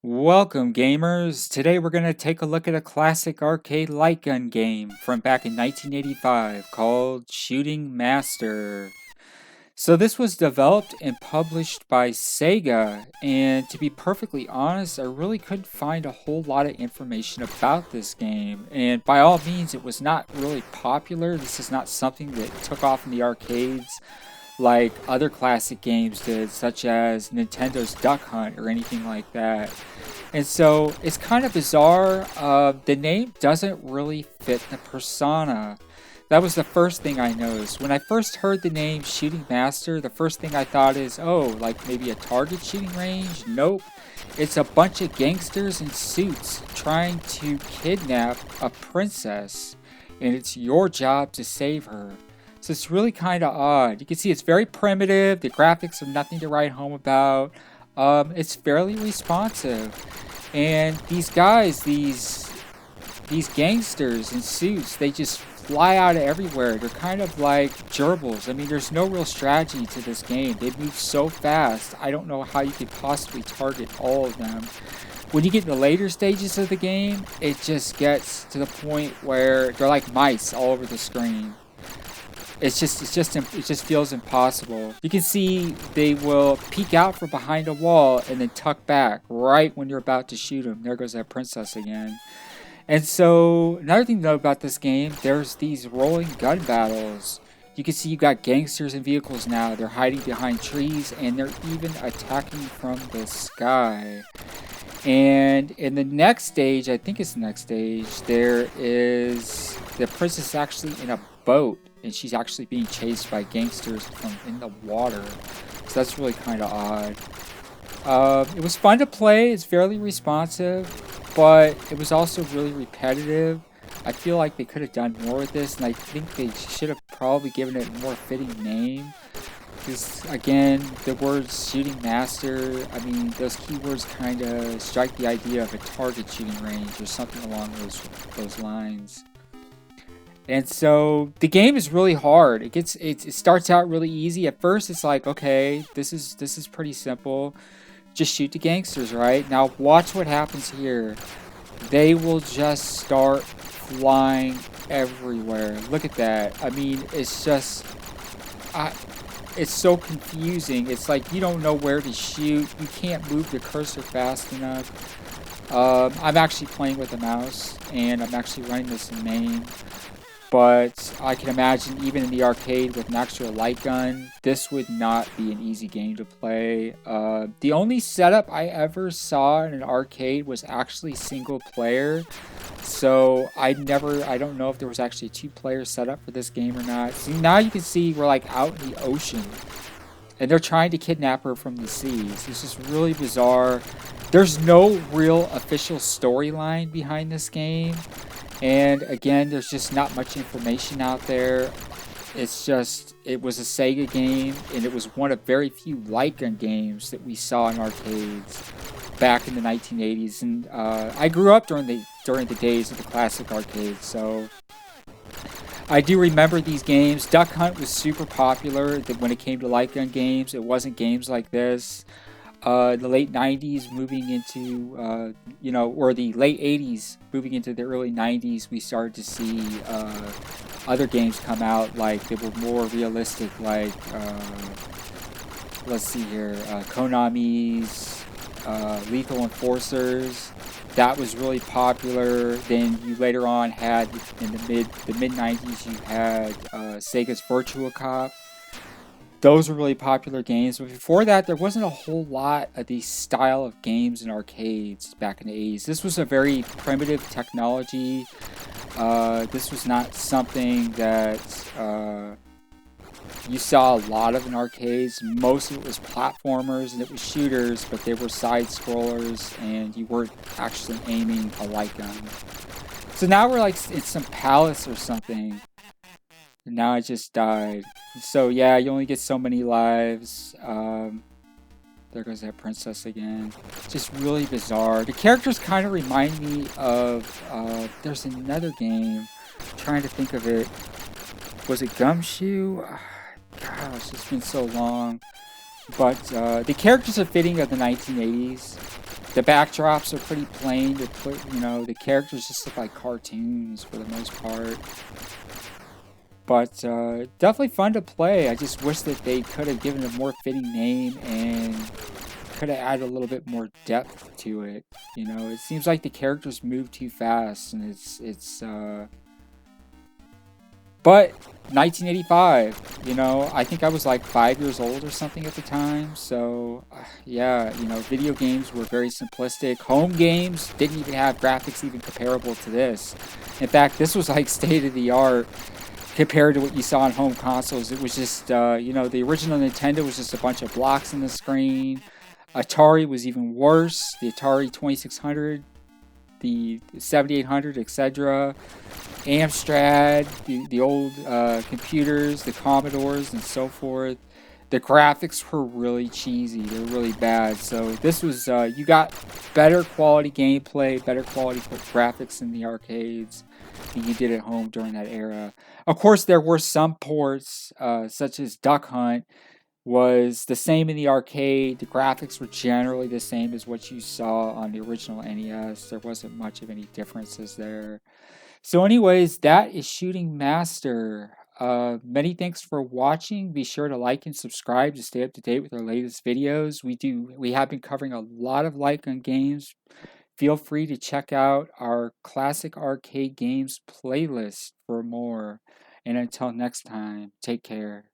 Welcome, gamers! Today we're going to take a look at a classic arcade light gun game from back in 1985 called Shooting Master. So this was developed and published by Sega, and to be perfectly honest, I really couldn't find a whole lot of information about this game. And by all means, it was not really popular. This is not something that took off in the arcades like other classic games did, such as Nintendo's Duck Hunt or anything like that. And so it's kind of bizarre. The name doesn't really fit the persona. That was the first thing I noticed. When I first heard the name Shooting Master, the first thing I thought is, oh, like maybe a target shooting range? Nope. It's a bunch of gangsters in suits trying to kidnap a princess, and it's your job to save her. So it's really kind of odd. You can see it's very primitive. The graphics are nothing to write home about. It's fairly responsive. And these guys, these gangsters in suits, they just fly out of everywhere. They're kind of like gerbils. I mean, there's no real strategy to this game. They move so fast. I don't know how you could possibly target all of them. When you get in the later stages of the game, it just gets to the point where they're like mice all over the screen. It just feels impossible. You can see they will peek out from behind a wall and then tuck back right when you're about to shoot them. There goes that princess again. And so another thing to know about this game, there's these rolling gun battles. You can see you got gangsters in vehicles now. They're hiding behind trees and they're even attacking from the sky. And in the next stage, I think it's the next stage, there is the princess actually in a boat, and she's actually being chased by gangsters from in the water. So that's really kind of odd. It was fun to play. It's fairly responsive, but it was also really repetitive. I feel like they could have done more with this, and I think they should have probably given it a more fitting name. Because, again, the words shooting master, I mean, those keywords kind of strike the idea of a target shooting range or something along those lines. And so the game is really hard. It starts out really easy. At first, it's like, okay, this is pretty simple. Just shoot the gangsters, right? Now watch what happens here. They will just start flying everywhere. Look at that. I mean, it's just, it's so confusing. It's like you don't know where to shoot. You can't move the cursor fast enough. I'm actually playing with a mouse, and I'm actually running this in main. But I can imagine even in the arcade with an actual light gun, this would not be an easy game to play. The only setup I ever saw in an arcade was actually single player. So I don't know if there was actually a two-player setup for this game or not. See, now you can see we're like out in the ocean. And they're trying to kidnap her from the seas. This is really bizarre. There's no real official storyline behind this game. And again, there's just not much information out there. It's just, it was a Sega game, and it was one of very few light gun games that we saw in arcades back in the 1980s. And I grew up during the days of the classic arcades, so I do remember these games. Duck Hunt was super popular when it came to light gun games. It wasn't games like this. The late 90s moving into, or the late 80s moving into the early 90s, we started to see other games come out, like they were more realistic, like, let's see here, Konami's Lethal Enforcers. That was really popular. Then you later on had, in the mid 90s, you had Sega's Virtua Cop. Those were really popular games, but before that, there wasn't a whole lot of these style of games in arcades back in the 80s. This was a very primitive technology. This was not something that you saw a lot of in arcades. Most of it was platformers and it was shooters, but they were side scrollers and you weren't actually aiming a light gun. So now we're like in some palace or something. And now I just died. So yeah, you only get so many lives. There goes that princess again. Just really bizarre. The characters kind of remind me of, there's another game. I'm trying to think of it. Was it Gumshoe? Gosh, it's been so long. But the characters are fitting of the 1980s. The backdrops are pretty plain. The characters just look like cartoons for the most part. But definitely fun to play. I just wish that they could have given a more fitting name and could have added a little bit more depth to it. It seems like the characters move too fast, and but 1985, I think I was like 5 years old or something at the time. So, yeah, video games were very simplistic. Home games didn't even have graphics even comparable to this. In fact, this was like state of the art compared to what you saw on home consoles. It was just, the original Nintendo was just a bunch of blocks on the screen. Atari was even worse. The Atari 2600, the 7800, etc. Amstrad, the old computers, the Commodores, and so forth. The graphics were really cheesy. They were really bad. So this was, you got better quality gameplay, better quality graphics in the arcades than you did at home during that era. Of course, there were some ports, such as Duck Hunt, was the same in the arcade. The graphics were generally the same as what you saw on the original NES. There wasn't much of any differences there. So, anyways, that is Shooting Master. Many thanks for watching. Be sure to like and subscribe to stay up to date with our latest videos. We have been covering a lot of like on games. Feel free to check out our classic arcade games playlist for more. And until next time, take care.